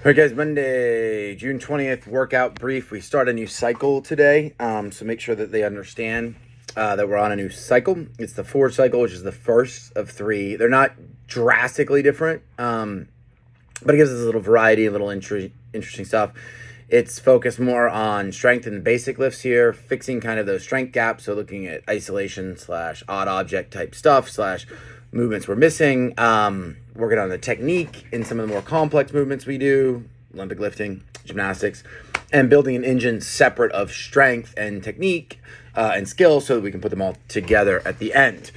All right, guys, Monday, June 20th, workout brief. We start a new cycle today, so make sure that they understand that we're on a new cycle. It's the Ford cycle, which is the first of three. They're not drastically different, but it gives us a little variety, a little interesting stuff. It's focused more on strength and basic lifts here, fixing kind of those strength gaps, so looking at isolation / odd object type stuff / movements we're missing, working on the technique in some of the more complex movements we do, Olympic lifting, gymnastics, and building an engine separate of strength and technique and skill so that we can put them all together at the end.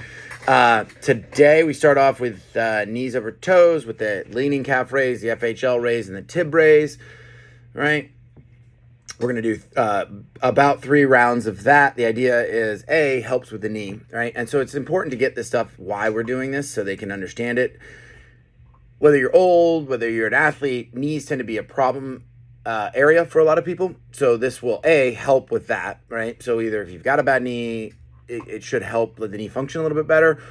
Today we start off with knees over toes with the leaning calf raise, the FHL raise, and the tib raise, right? We're going to do about 3 rounds of that. The idea is, helps with the knee, right? And so it's important to get this stuff why we're doing this so they can understand it. Whether you're old, whether you're an athlete, knees tend to be a problem area for a lot of people. So this will, help with that, right? So either if you've got a bad knee, it should help let the knee function a little bit better,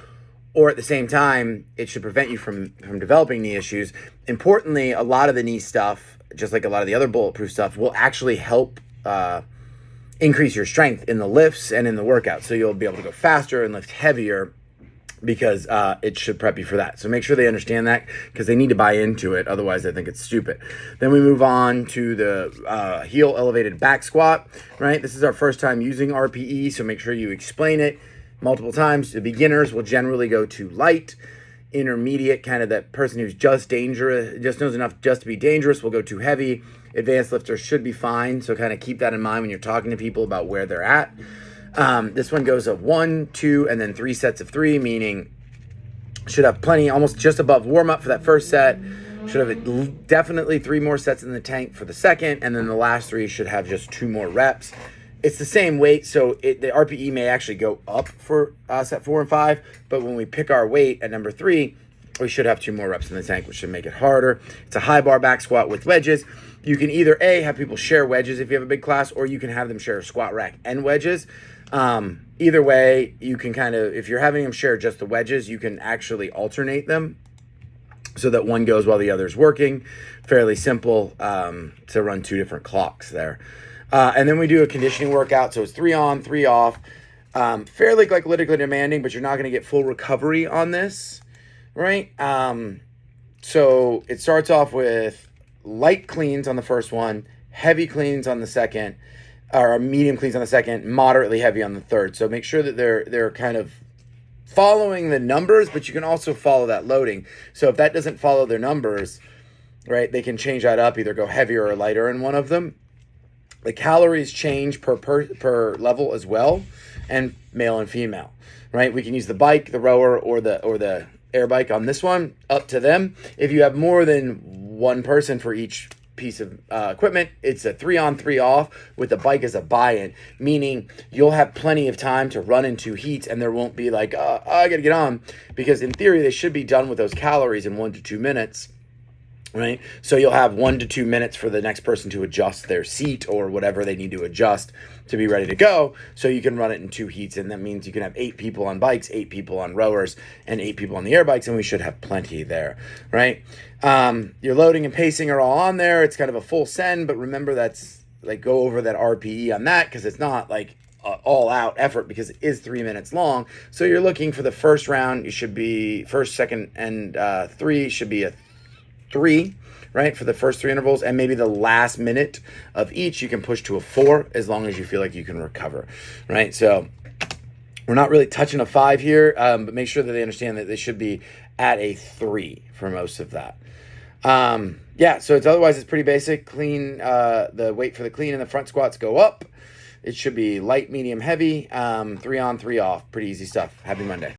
or at the same time, it should prevent you from developing knee issues. Importantly, a lot of the knee stuff, just like a lot of the other bulletproof stuff, will actually help increase your strength in the lifts and in the workout. So you'll be able to go faster and lift heavier because it should prep you for that. So make sure they understand that because they need to buy into it. Otherwise, I think it's stupid. Then we move on to the heel elevated back squat, right? This is our first time using RPE, so make sure you explain it multiple times. The beginners will generally go to light. Intermediate, kind of that person who's just dangerous, just knows enough just to be dangerous, will go too heavy. Advanced lifters should be fine, so kind of keep that in mind when you're talking to people about where they're at. This one goes of 1, 2, and then 3 sets of 3, meaning should have plenty, almost just above warm up for that first set. Should have definitely 3 more sets in the tank for the second, and then the last 3 should have just 2 more reps. It's the same weight, so the RPE may actually go up for set 4 and 5, but when we pick our weight at number 3, we should have 2 more reps in the tank, which should make it harder. It's a high bar back squat with wedges. You can either have people share wedges if you have a big class, or you can have them share a squat rack and wedges. Either way, you can kind of, if you're having them share just the wedges, you can actually alternate them so that one goes while the other's working. Fairly simple to run 2 different clocks there. And then we do a conditioning workout. So it's 3 on, 3 off. Fairly glycolytically demanding, but you're not going to get full recovery on this, right? So it starts off with light cleans on the first one, heavy cleans on the second, or medium cleans on the second, moderately heavy on the third. So make sure that they're kind of following the numbers, but you can also follow that loading. So if that doesn't follow their numbers, right, they can change that up, either go heavier or lighter in one of them. The calories change per level as well, and male and female, right? We can use the bike, the rower, or the air bike on this one, up to them. If you have more than one person for each piece of equipment, it's a 3 on, 3 off with the bike as a buy-in, meaning you'll have plenty of time to run into heats, and there won't be like, I gotta get on, because in theory, they should be done with those calories in 1 to 2 minutes. Right? So you'll have 1 to 2 minutes for the next person to adjust their seat or whatever they need to adjust to be ready to go. So you can run it in 2 heats. And that means you can have 8 people on bikes, 8 people on rowers, and 8 people on the air bikes. And we should have plenty there, right? Your loading and pacing are all on there. It's kind of a full send, but remember that's like go over that RPE on that because it's not like all out effort because it is 3 minutes long. So you're looking for the first round. You should be first, second, and 3 should be a 3, right, for the first 3 intervals, and maybe the last minute of each you can push to a 4 as long as you feel like you can recover, right? So we're not really touching a 5 here, but make sure that they understand that they should be at a 3 for most of that. So otherwise it's pretty basic. Clean, the weight for the clean and the front squats go up. It should be light, medium, heavy, 3 on, 3 off. Pretty easy stuff. Happy Monday.